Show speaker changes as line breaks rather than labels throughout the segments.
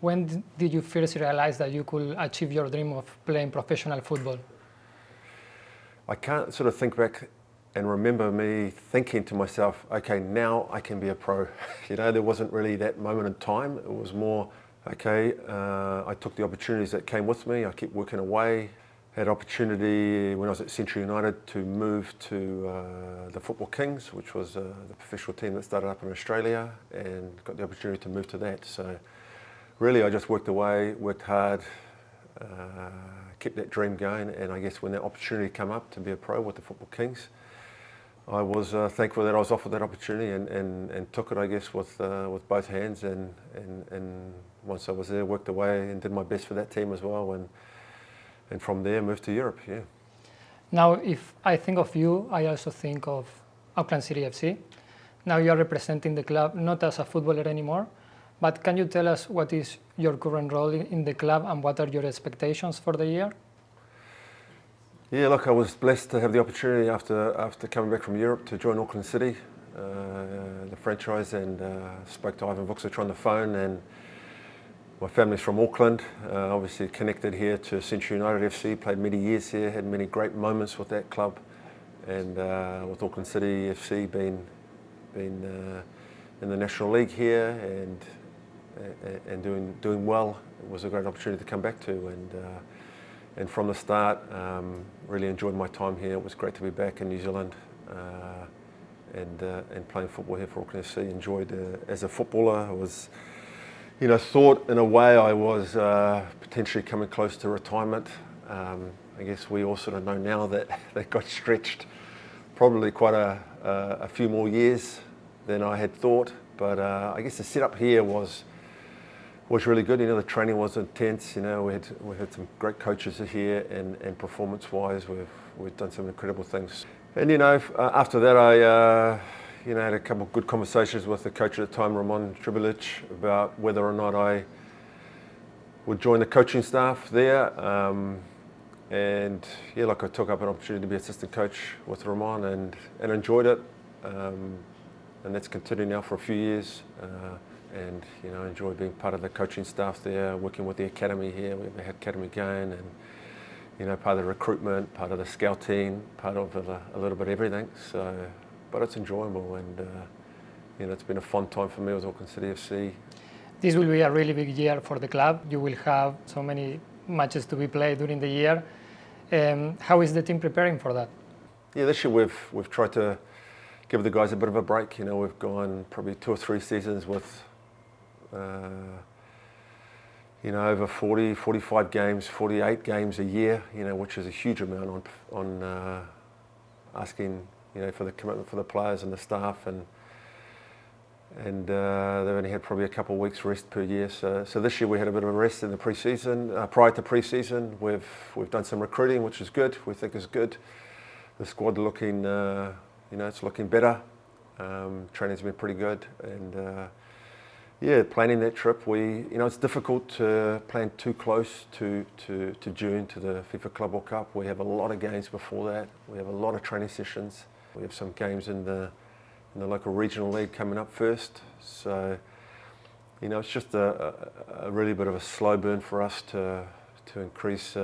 When did you first realize that you could achieve your dream of playing professional football?
I can't sort of think back and remember me thinking to myself, okay, now I can be a pro. There wasn't really that moment in time. It was more, okay, I took the opportunities that came with me. I kept working away. Had opportunity when I was at Century United to move to the Football Kings, which was the professional team that started up in Australia, and got the opportunity to move to that. So really I just worked away, worked hard, kept that dream going, and I guess when that opportunity came up to be a pro with the Football Kings, I was thankful that I was offered that opportunity and took it, I guess, with both hands, and once I was there, worked away and did my best for that team as well, and from there moved to Europe, yeah.
Now, if I think of you, I also think of Auckland City FC. Now you are representing the club not as a footballer anymore, but can you tell us what is your current role in the club and what are your expectations for the year?
Yeah, look, I was blessed to have the opportunity after coming back from Europe to join Auckland City, the franchise, and spoke to Ivan Vucevic on the phone. And my family's from Auckland, obviously connected here to Century United FC, played many years here, had many great moments with that club, and with Auckland City FC being in the National League here and doing well. It was a great opportunity to come back to, and from the start, really enjoyed my time here. It was great to be back in New Zealand and playing football here for Auckland FC. Enjoyed as a footballer. I was, thought in a way I was potentially coming close to retirement. I guess we all sort of know now that that got stretched probably quite a few more years than I had thought. But I guess the setup here was really good. The training was intense. We had some great coaches here, and performance-wise, we've done some incredible things. And after that, I had a couple of good conversations with the coach at the time, Ramos and Ronaldo, about whether or not I would join the coaching staff there. And yeah, I took up an opportunity to be assistant coach with Ramos and enjoyed it. And that's continued now for a few years. And enjoy being part of the coaching staff there, working with the academy here. We have the academy going, and part of the recruitment, part of the scouting, part of a little bit of everything. So, but it's enjoyable, and it's been a fun time for me with Auckland City FC.
This will be a really big year for the club. You will have so many matches to be played during the year. How is the team preparing for that?
Yeah, this year we've tried to give the guys a bit of a break. We've gone probably 2 or 3 seasons with over 40, 45 games, 48 games a year, which is a huge amount on asking, for the commitment for the players and the staff, and they've only had probably a couple of weeks rest per year. So this year we had a bit of a rest in the pre-season. Prior to pre-season, we've done some recruiting, which is good. We think is good. The squad looking, it's looking better. Training's been pretty good, and planning that trip. It's difficult to plan too close to June, to the FIFA Club World Cup. We have a lot of games before that. We have a lot of training sessions. We have some games in the local regional league coming up first. So, it's just a really bit of a slow burn for us to increase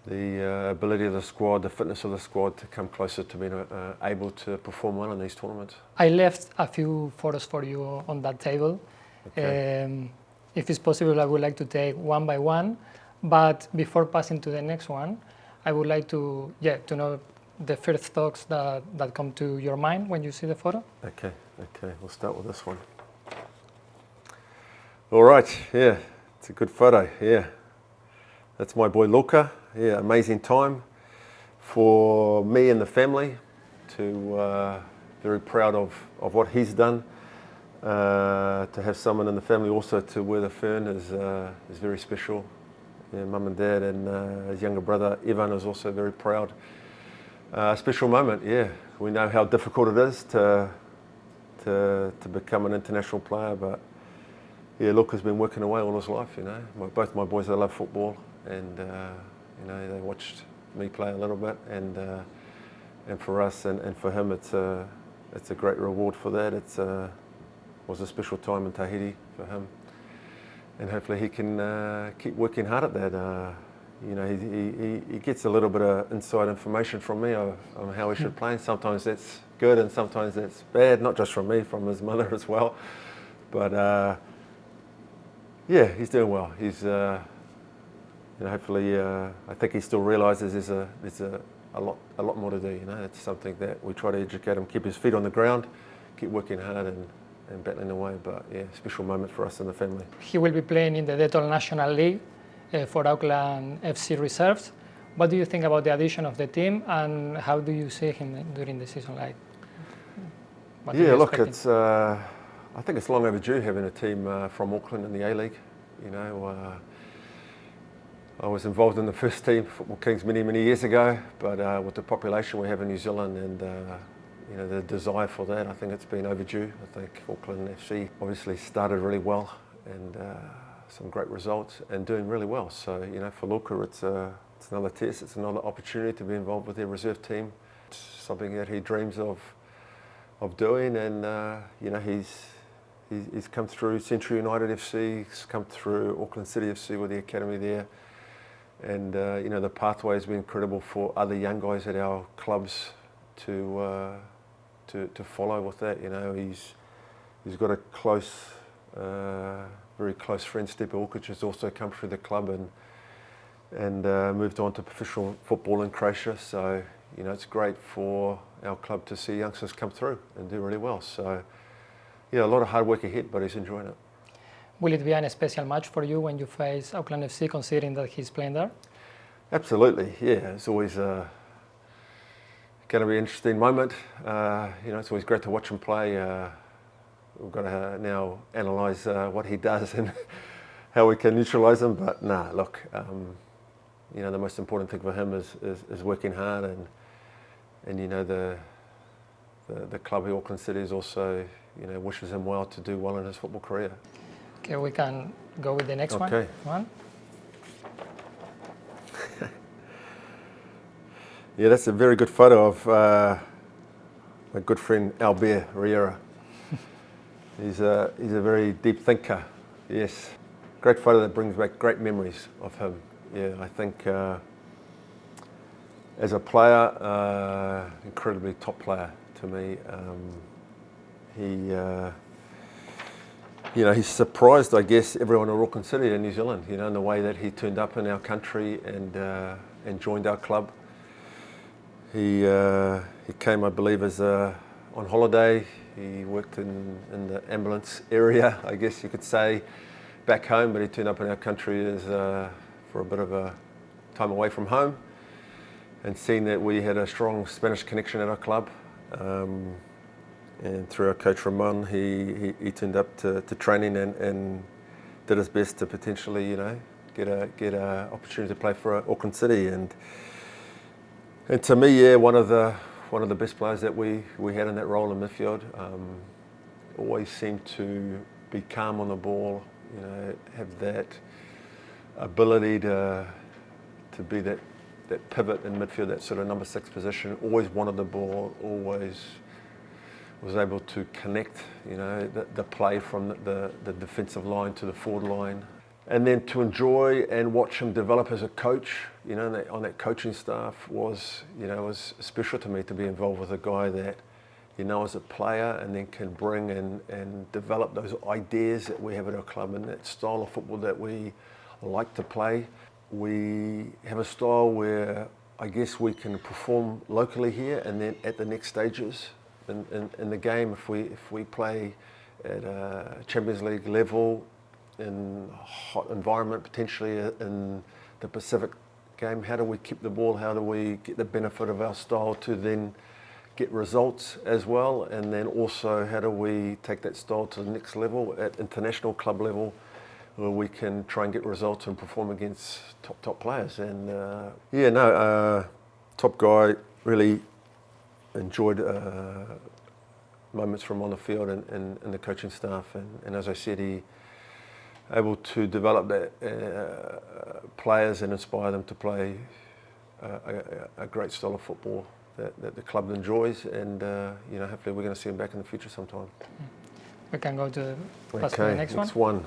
the ability of the squad, the fitness of the squad, to come closer to being able to perform well in these tournaments.
I left a few photos for you on that table. Okay. If it's possible, I would like to take one by one. But before passing to the next one, I would like to know the first thoughts that come to your mind when you see the photo.
Okay. We'll start with this one. All right. Yeah, it's a good photo. Yeah, that's my boy Luka. Yeah, amazing time for me and the family. Very proud of what he's done. To have someone in the family also to wear the fern is very special. Yeah, Mum and Dad and his younger brother Ivan is also very proud. Special moment. Yeah, we know how difficult it is to become an international player, but yeah, Luka's been working away all his life. Both my boys, they love football, and they watched me play a little bit, and for us and for him, it's a great reward for that. It was a special time in Tahiti for him. hopefully he can keep working hard at that. You know, he gets a little bit of inside information from me on how he should play, and sometimes that's good and sometimes that's bad, not just from me, from his mother as well. But yeah, he's doing well. He's you know, hopefully I think he still realises there's a lot more to do. You know, it's something that we try to educate him, keep his feet on the ground, keep working hard and battling away. But yeah, special moment for us in the family.
He will be playing in the Dettol National League for Auckland FC reserves. What do you think about the addition of the team, and how do you see him during the season? Like,
yeah, look, it's I think it's long overdue having a team from Auckland in the A-League. You know, I was involved in the first team, Football Kings, many years ago, but with the population we have in New Zealand and you know, the desire for that, I think it's been overdue. I think Auckland FC obviously started really well and some great results and doing really well. So, you know, for Luka, it's another test, it's another opportunity to be involved with their reserve team. It's something that he dreams of doing, and you know, he's come through Central United FC, he's come through Auckland City FC with the academy there, and you know, the pathway has been incredible for other young guys at our clubs to follow with that. You know, he's got a close, very close friend, Stepe Urkic, has also come through the club and moved on to professional football in Croatia. So, you know, it's great for our club to see youngsters come through and do really well. So, yeah, a lot of hard work ahead, but he's enjoying it.
Will it be a special match for you when you face Auckland FC, considering that he's playing there?
Absolutely, yeah. It's always going to be an interesting moment. You know, it's always great to watch him play. We've got to now analyse what he does and how we can neutralise him. But nah, look, you know, the most important thing for him is working hard, and you know, the club here, Auckland City, is also, you know, wishes him well to do well in his football career.
Okay, we can go with the next
Okay.
one.
Yeah, that's a very good photo of my good friend Albe Riera. He's a very deep thinker. Yes, great photo that brings back great memories of him. Yeah, I think as a player, incredibly top player to me. You know, he's surprised, I guess, everyone in Auckland City and New Zealand, you know, in the way that he turned up in our country and joined our club. He came, I believe, as on holiday. He worked in the ambulance area, I guess you could say, back home, but he turned up in our country as for a bit of a time away from home, and seeing that we had a strong Spanish connection at our club. And through our coach Ramon, he turned up to training and did his best to potentially, you know, get a opportunity to play for Auckland City. And to me, yeah, one of the best players that we had in that role in midfield. Always seemed to be calm on the ball, you know, have that ability to be that pivot in midfield, that sort of number 6 position. Always wanted the ball, always was able to connect, you know, the play from the defensive line to the forward line. And then to enjoy and watch him develop as a coach, you know, on that coaching staff was special to me, to be involved with a guy that, you know, as a player, and then can bring and develop those ideas that we have at our club and that style of football that we like to play. We have a style where I guess we can perform locally here, and then at the next stages in the game, if we play at a Champions League level, in a hot environment, potentially in the Pacific game, how do we keep the ball? How do we get the benefit of our style to then get results as well? And then also, how do we take that style to the next level at international club level, where we can try and get results and perform against top players? And top guy. Really enjoyed moments from on the field and the coaching staff. And as I said, he able to develop that players and inspire them to play a great style of football that the club enjoys, and you know, hopefully we're going to see him back in the future sometime.
We can go to the next one.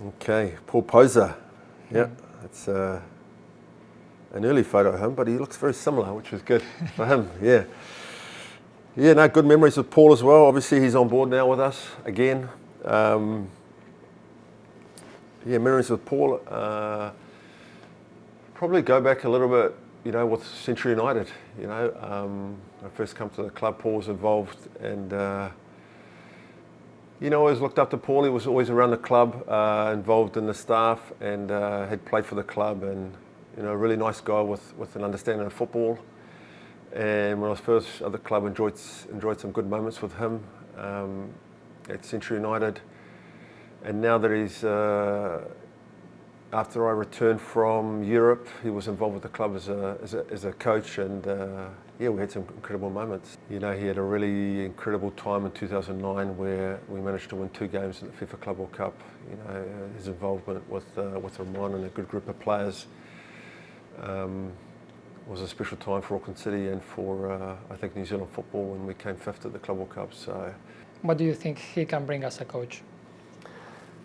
Okay, Paul Posa. Yeah, it's an early photo of him, but he looks very similar, which is good for him. Yeah. Yeah, no, good memories with Paul as well. Obviously, he's on board now with us again. Yeah, memories with Paul. Probably go back a little bit, with Century United. When I first come to the club, Paul was involved, and I always looked up to Paul. He was always around the club, involved in the staff, and had played for the club, and a really nice guy with an understanding of football. And when I was first at the club, enjoyed some good moments with him at Century United. And now that he's, after I returned from Europe, he was involved with the club as a coach, and yeah, we had some incredible moments. He had a really incredible time in 2009 where we managed to win 2 games in the FIFA Club World Cup. His involvement with Ramon and a good group of players was a special time for Auckland City and for, I think, New Zealand football when we came 5th at the Club World Cup. So,
what do you think he can bring as a coach?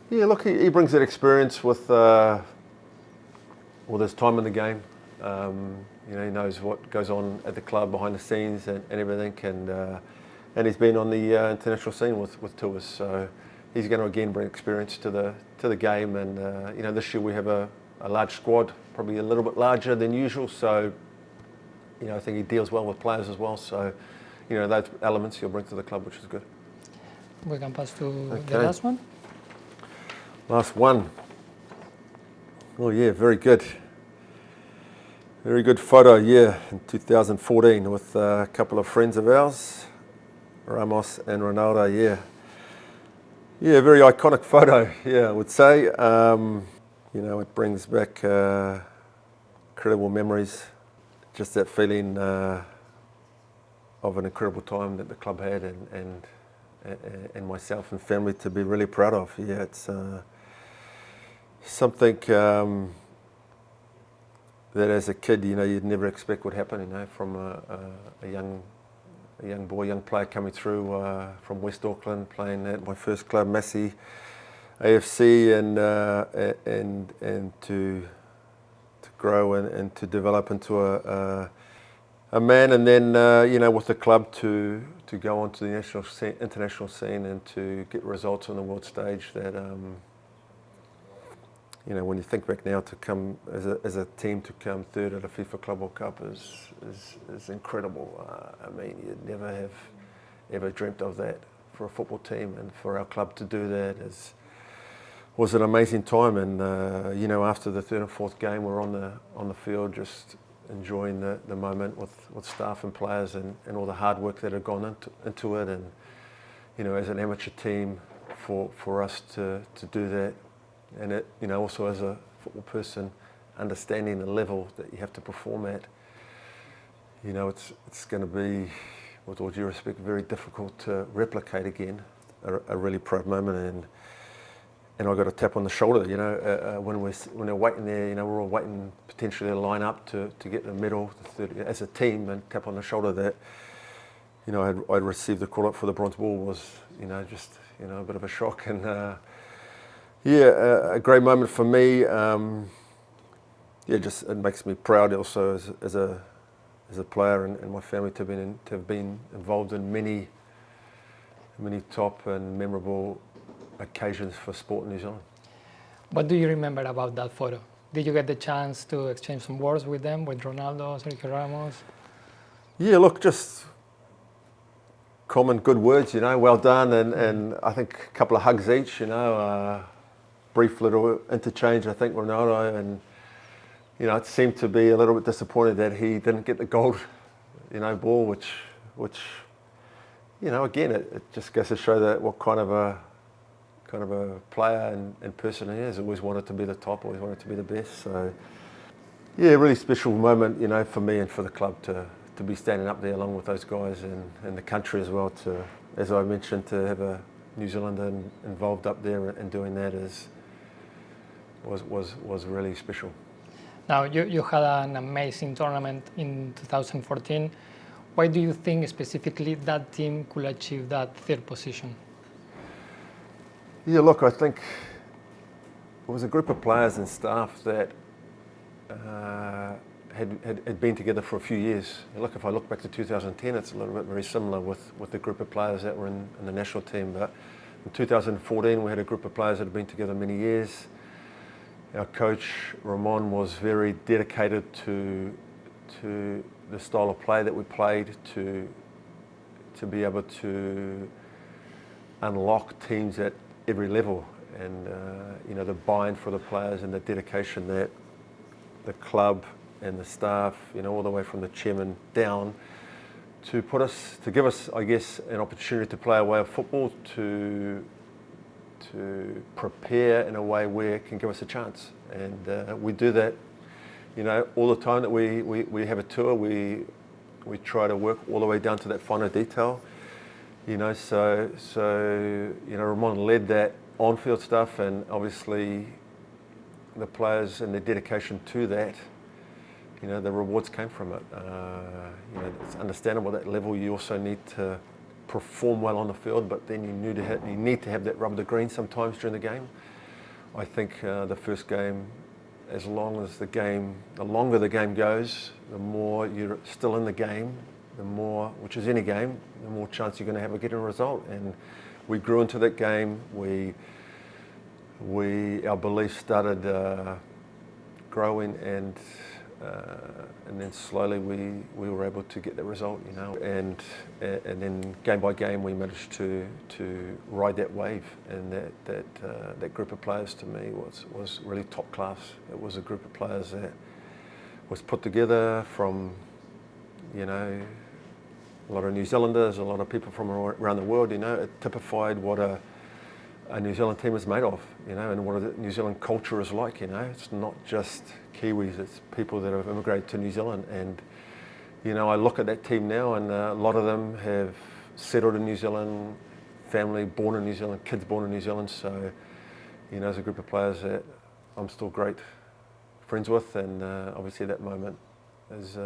Yeah, look, he brings that experience with his time in the game. He knows what goes on at the club behind the scenes and everything, and he's been on the international scene with tours. So he's going to again bring experience to the game. And this year we have a large squad, probably a little bit larger than usual. So I think he deals well with players as well. So those elements he'll bring to the club, which is good.
We can pass to the last one.
Last one. Oh yeah, very good. Very good photo, yeah, in 2014 with a couple of friends of ours, Ramos and Ronaldo, yeah. Yeah, very iconic photo, yeah, I would say. It brings back incredible memories, just that feeling of an incredible time that the club had and myself and family to be really proud of. Yeah, it's something that as a kid, you'd never expect would happen, from a young boy, young player coming through from West Auckland, playing at my first club, Massey AFC, and to grow and to develop into a man, and then with the club to go on to the international scene and to get results on the world stage that when you think back now, to come as a team to come 3rd at a FIFA Club World Cup is incredible. You'd never have ever dreamt of that for a football team, and for our club to do that was an amazing time. And after the 3rd and 4th game, we're on the field just enjoying the moment with staff and players and all the hard work that had gone into it, and as an amateur team for us to do that. And it, also as a football person, understanding the level that you have to perform at, it's going to be, with all due respect, very difficult to replicate again. A really proud moment, and I got a tap on the shoulder. When we're waiting there, we're all waiting potentially to line up to get the medal as a team, and tap on the shoulder that, I'd received the call up for the bronze ball was, just a bit of a shock. And yeah, a great moment for me. Just it makes me proud also as a player and my family to have been involved in many top and memorable occasions for sport in New Zealand.
What do you remember about that photo? Did you get the chance to exchange some words with them, with Ronaldo, Sergio Ramos? Yeah,
look, just common good words, well done, and I think a couple of hugs each, brief little interchange, I think, Ronaldo, and it seemed to be a little bit disappointed that he didn't get the gold, ball, which again, it just goes to show that what kind of a player and person he is. Always wanted to be the top, always wanted to be the best. So yeah, really special moment, for me and for the club to be standing up there along with those guys and the country as well. To, as I mentioned, to have a New Zealander involved up there and doing that was really special.
Now, you had an amazing tournament in 2014. Why do you think specifically that team could achieve that 3rd position?
Yeah, look, I think was a group of players and staff that had been together for a few years. Look, if I look back to 2010, it's a little bit very similar with the group of players that were in the national team. But in 2014, we had a group of players that had been together many years. Our coach, Ramon, was very dedicated to the style of play that we played, to be able to unlock teams at every level, and the buy-in for the players and the dedication that the club and the staff, all the way from the chairman down, to give us, I guess, an opportunity to play a way of football, to prepare in a way where it can give us a chance. And we do that, all the time that we have a tour. We try to work all the way down to that finer detail. So Ramon led that on-field stuff, and obviously the players and their dedication to that, the rewards came from it. It's understandable at that level you also need to perform well on the field, but then you need to have that rub of the green sometimes during the game. I think the first game, the longer the game goes, the more you're still in the game, the more, which is any game, the more chance you're going to have of getting a result. And we grew into that game. Our beliefs started growing, and then slowly we were able to get the result, and then game by game we managed to ride that wave, and that group of players to me was really top class. It was a group of players that was put together from a lot of New Zealanders, a lot of people from around the world. It typified what a New Zealand team is made of, and what the New Zealand culture is like. It's not just Kiwis, it's people that have immigrated to New Zealand. And I look at that team now, and a lot of them have settled in New Zealand, family born in New Zealand, kids born in New Zealand. So as a group of players that I'm still great friends with, and obviously that moment is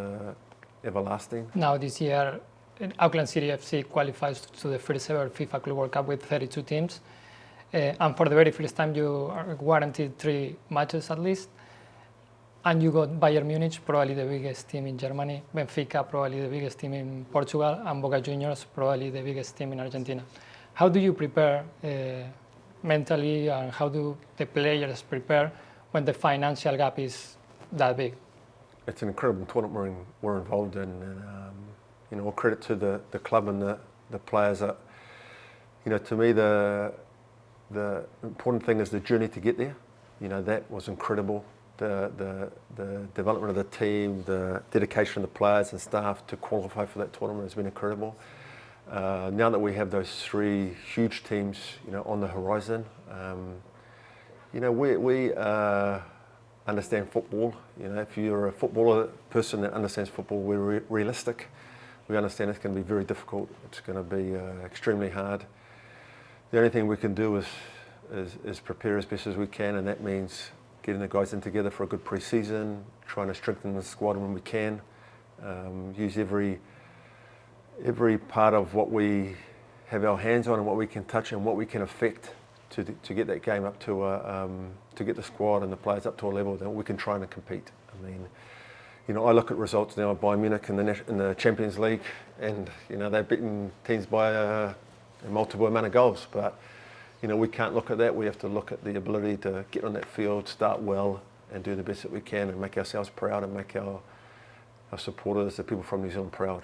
everlasting.
Now this year, Auckland City FC qualifies to the first ever FIFA Club World Cup with 32 teams. And for the very first time, you are guaranteed 3 matches at least. And you got Bayern Munich, probably the biggest team in Germany, Benfica, probably the biggest team in Portugal, and Boca Juniors, probably the biggest team in Argentina. How do you prepare mentally, and how do the players prepare when the financial gap is that big?
It's an incredible tournament we're involved in, and all credit to the club and the players. To me, the important thing is the journey to get there. That was incredible. The development of the team, the dedication of the players and staff to qualify for that tournament has been incredible. Now that we have those 3 huge teams, on the horizon, we understand football. If you're a footballer person that understands football, we're realistic. We understand it's going to be very difficult. It's going to be extremely hard. The only thing we can do is prepare as best as we can, and that means getting the guys in together for a good pre-season, trying to strengthen the squad when we can, use every part of what we have our hands on and what we can touch and what we can affect to get that game up to get the squad and the players up to a level that we can try and compete. I look at results now at Bayern Munich in the Champions League, and they've beaten teams by a multiple amount of goals. But we can't look at that. We have to look at the ability to get on that field, start well, and do the best that we can, and make ourselves proud, and make our supporters, the people from New Zealand, proud.